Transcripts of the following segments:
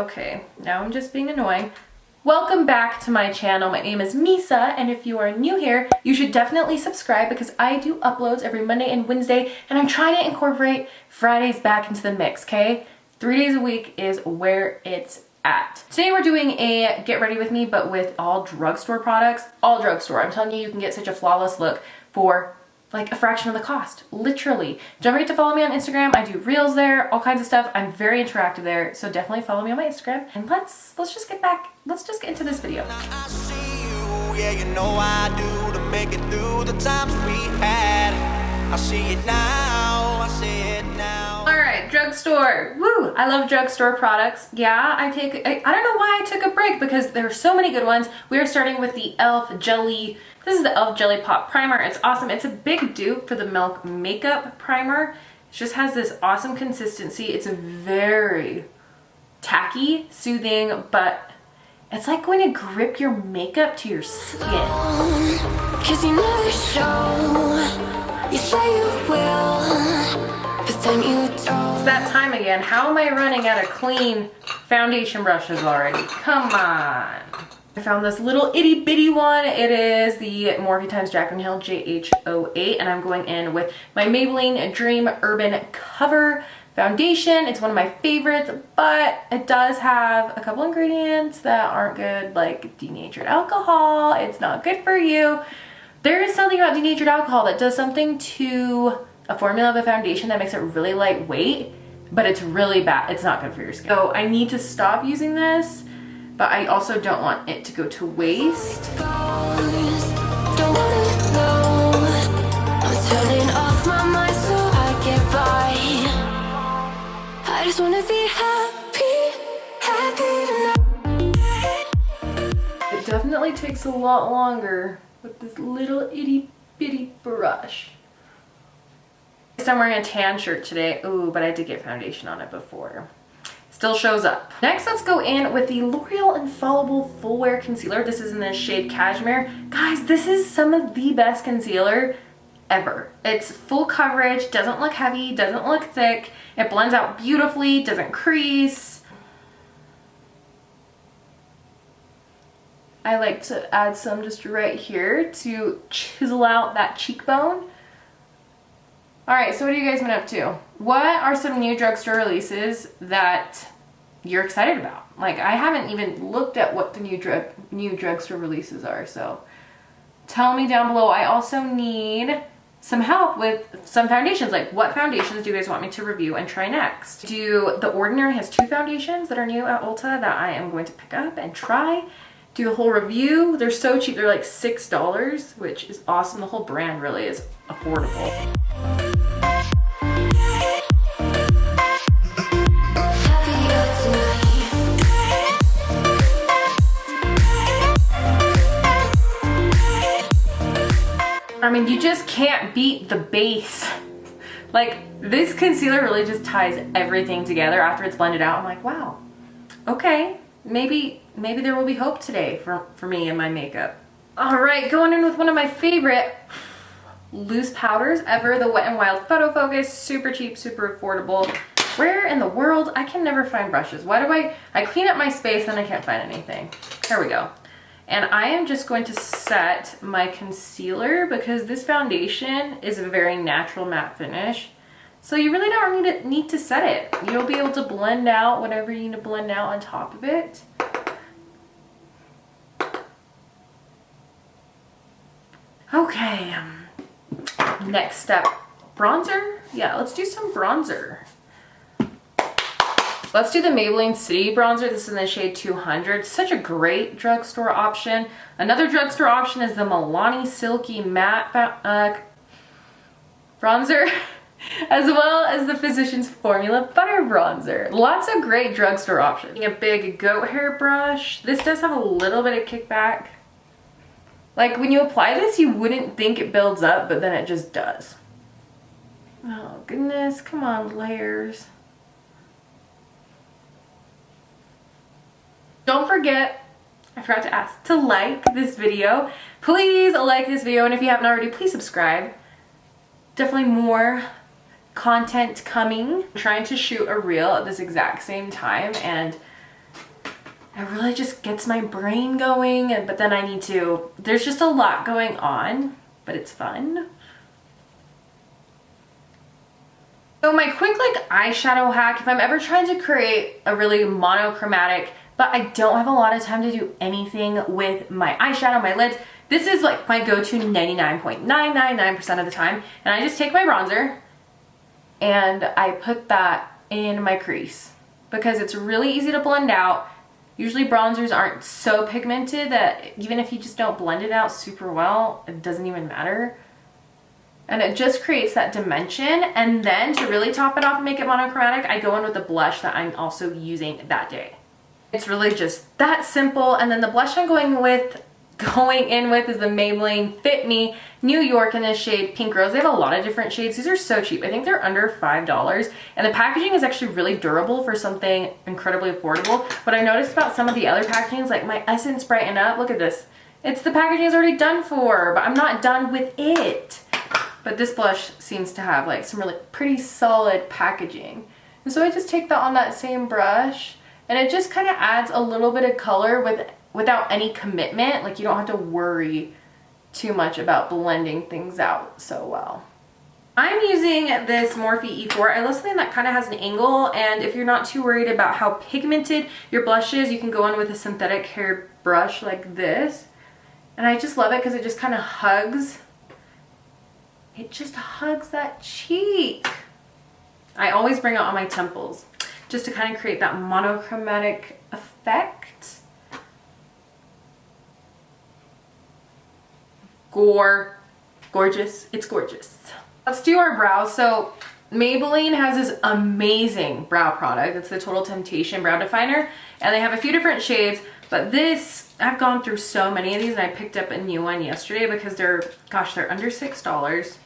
Okay, now I'm just being annoying. Welcome back to my channel. My name is Misa, and if you are new here, you should definitely subscribe because I do uploads every Monday and Wednesday, and I'm trying to incorporate Fridays back into the mix, okay? 3 days a week is where it's at. Today we're doing a get ready with me, but with all drugstore products. All drugstore. I'm telling you, you can get such a flawless look for like a fraction of the cost, literally. Don't forget to follow me on Instagram. I do reels there, all kinds of stuff. I'm very interactive there, so definitely follow me on my Instagram. And let's just get into this video. I see you, yeah, you know I do, to make it through the times we had. I see it now, I see it now. All right, drugstore. Woo! I love drugstore products. Yeah, I don't know why I took a break because there are so many good ones. We are starting with the e.l.f. Jelly. This is the e.l.f. Jelly Pop Primer. It's awesome. It's a big dupe for the Milk Makeup Primer. It just has this awesome consistency. It's very tacky, soothing, but it's like going to grip your makeup to your skin. 'Cause you never show. You say you will, but then you don't. It's that time again. How am I running out of clean foundation brushes already? Come on. I found this little itty bitty one. It is the Morphe x Jaclyn Hill JH08, and I'm going in with my Maybelline Dream Urban Cover foundation. It's one of my favorites, but it does have a couple ingredients that aren't good, like denatured alcohol. It's not good for you. There is something about denatured alcohol that does something to a formula of a foundation that makes it really lightweight, but it's really bad. It's not good for your skin. So I need to stop using this, but I also don't want it to go to waste. Don't wanna know. I'm turning off my mind so I get by. I just wanna be happy tonight. It definitely takes a lot longer with this little itty bitty brush. I'm wearing a tan shirt today. Ooh, but I did get foundation on it before. Still shows up. Next, let's go in with the L'Oreal Infallible Full Wear Concealer. This is in the shade Cashmere. Guys, this is some of the best concealer ever. It's full coverage, doesn't look heavy, doesn't look thick. It blends out beautifully, doesn't crease. I like to add some just right here to chisel out that cheekbone. All right, so what have you guys been up to? What are some new drugstore releases that you're excited about? Like, I haven't even looked at what the new drugstore releases are, so tell me down below. I also need some help with some foundations. Like, what foundations do you guys want me to review and try next? The Ordinary has 2 foundations that are new at Ulta that I am going to pick up and try. Do a whole review. They're so cheap. They're like $6, which is awesome. The whole brand really is affordable. I mean, you just can't beat the base. Like, this concealer really just ties everything together after it's blended out. I'm like, wow, okay, maybe there will be hope today for me and my makeup. All right, going in with one of my favorite loose powders ever, the Wet n Wild Photo Focus. Super cheap, super affordable. Where in the world? I can never find brushes. Why do I clean up my space and I can't find anything? Here we go. And I am just going to set my concealer because this foundation is a very natural matte finish. So you really don't need to set it. You'll be able to blend out whatever you need to blend out on top of it. Okay, next step, bronzer. Yeah, let's do some bronzer. Let's do the Maybelline City Bronzer. This is in the shade 200. Such a great drugstore option. Another drugstore option is the Milani Silky Matte Bronzer, as well as the Physicians Formula Butter Bronzer. Lots of great drugstore options. A big goat hair brush. This does have a little bit of kickback. Like, when you apply this, you wouldn't think it builds up, but then it just does. Oh goodness, come on, layers. Don't forget, I forgot to ask, to like this video. Please like this video, and if you haven't already, please subscribe. Definitely more content coming. I'm trying to shoot a reel at this exact same time, and It really just gets my brain going, but then I need to, there's just a lot going on, but it's fun. So my quick like eyeshadow hack, if I'm ever trying to create a really monochromatic, but I don't have a lot of time to do anything with my eyeshadow, my lids, this is like my go-to 99.999% of the time. And I just take my bronzer and I put that in my crease because it's really easy to blend out. Usually bronzers aren't so pigmented that even if you just don't blend it out super well, it doesn't even matter. And it just creates that dimension. And then to really top it off and make it monochromatic, I go in with a blush that I'm also using that day. It's really just that simple. And then the blush I'm going in with is the Maybelline Fit Me New York in the shade Pink Rose. They have a lot of different shades. These are so cheap. I think they're under $5. And the packaging is actually really durable for something incredibly affordable. What I noticed about some of the other packagings, like my Essence Brighten Up, look at this. It's the packaging is already done for, but I'm not done with it. But this blush seems to have like some really pretty solid packaging. And so I just take that on that same brush and it just kind of adds a little bit of color without any commitment. Like you don't have to worry too much about blending things out so well. I'm using this Morphe E4. I love something that kind of has an angle, and if you're not too worried about how pigmented your blush is, you can go in with a synthetic hair brush like this. And I just love it because it just kind of hugs. It just hugs that cheek. I always bring it on my temples just to kind of create that monochromatic effect. Gorgeous. It's gorgeous. Let's do our brows. So Maybelline has this amazing brow product. It's the Total Temptation Brow Definer. And they have a few different shades, but this, I've gone through so many of these and I picked up a new one yesterday because they're under $6.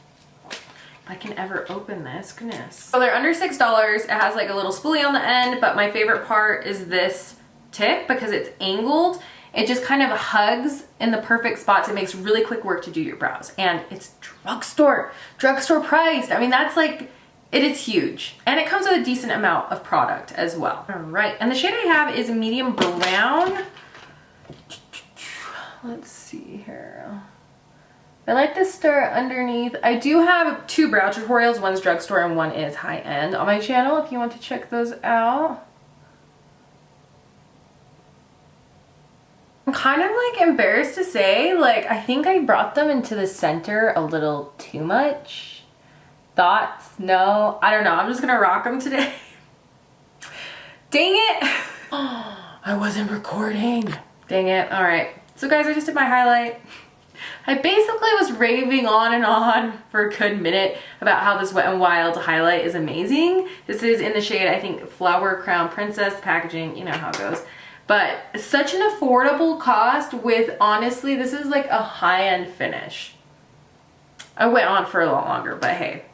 If I can ever open this, goodness. So they're under $6. It has like a little spoolie on the end, but my favorite part is this tip because it's angled. It just kind of hugs in the perfect spots. It makes really quick work to do your brows. And it's drugstore priced. I mean, that's like, it is huge. And it comes with a decent amount of product as well. All right, and the shade I have is medium brown. Let's see here. I like to start underneath. I do have 2 brow tutorials. One's drugstore and one is high end on my channel if you want to check those out. I'm kind of like embarrassed to say, like, I think I brought them into the center a little too much. Thoughts? No? I don't know. I'm just gonna rock them today. Dang it! I wasn't recording. Dang it. All right. So guys, I just did my highlight. I basically was raving on and on for a good minute about how this Wet n Wild highlight is amazing. This is in the shade, I think, Flower Crown Princess. The packaging, you know how it goes. But such an affordable cost with, honestly, this is like a high-end finish. I went on for a lot longer, but hey,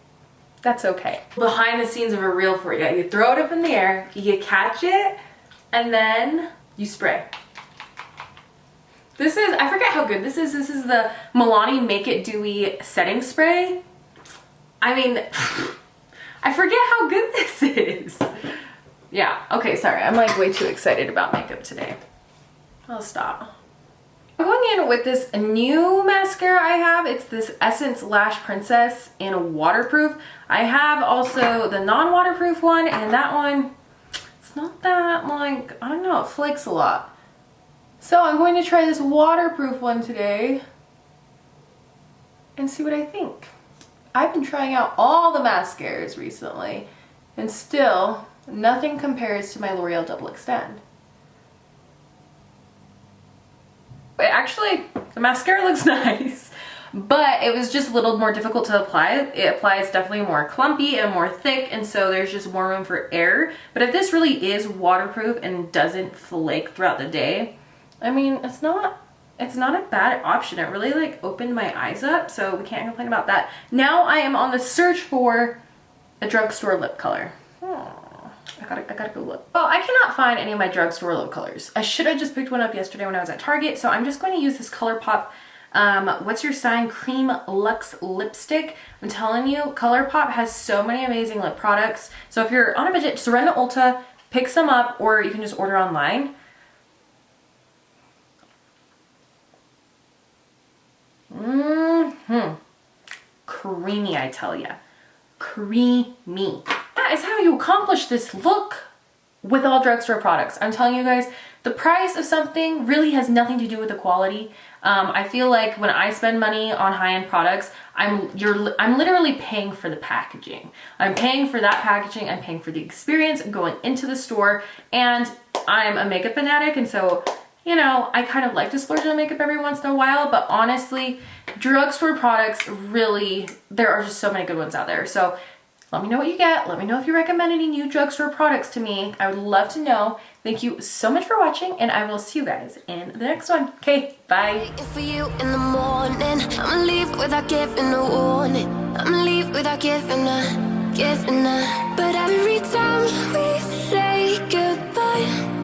that's okay. Behind the scenes of a reel for you. You throw it up in the air, you catch it, and then you spray. This is, I forget how good this is. This is the Milani Make It Dewy Setting Spray. I mean, I forget how good this is. Yeah, okay, sorry. I'm like way too excited about makeup today. I'll stop. I'm going in with this new mascara I have. It's this Essence Lash Princess in waterproof. I have also the non-waterproof one, and that one, it's not that, like, I don't know, it flakes a lot. So I'm going to try this waterproof one today and see what I think. I've been trying out all the mascaras recently, and still nothing compares to my L'Oreal Double Extend. But actually, the mascara looks nice, but it was just a little more difficult to apply. It applies definitely more clumpy and more thick, and so there's just more room for error. But if this really is waterproof and doesn't flake throughout the day, I mean, it's not a bad option. It really like opened my eyes up, so we can't complain about that. Now I am on the search for a drugstore lip color. I gotta go look. Oh, I cannot find any of my drugstore lip colors. I should have just picked one up yesterday when I was at Target, so I'm just going to use this Colourpop What's Your Sign Cream Lux Lipstick. I'm telling you, Colourpop has so many amazing lip products. So if you're on a budget, just run to Ulta, pick some up, or you can just order online. Creamy, I tell ya. Creamy. That is how you accomplish this look with all drugstore products. I'm telling you guys, the price of something really has nothing to do with the quality. I feel like when I spend money on high-end products, I'm literally paying for the packaging. I'm paying for that packaging, I'm paying for the experience going into the store, and I'm a makeup fanatic, and so, you know, I kind of like to splurge on makeup every once in a while, but honestly, drugstore products really, there are just so many good ones out there. So let me know what you get. Let me know if you recommend any new drugstore products to me. I would love to know. Thank you so much for watching, and I will see you guys in the next one. Okay, bye. Waiting for you in the morning. I'ma leave without giving a warning. I'ma leave without giving a. But every time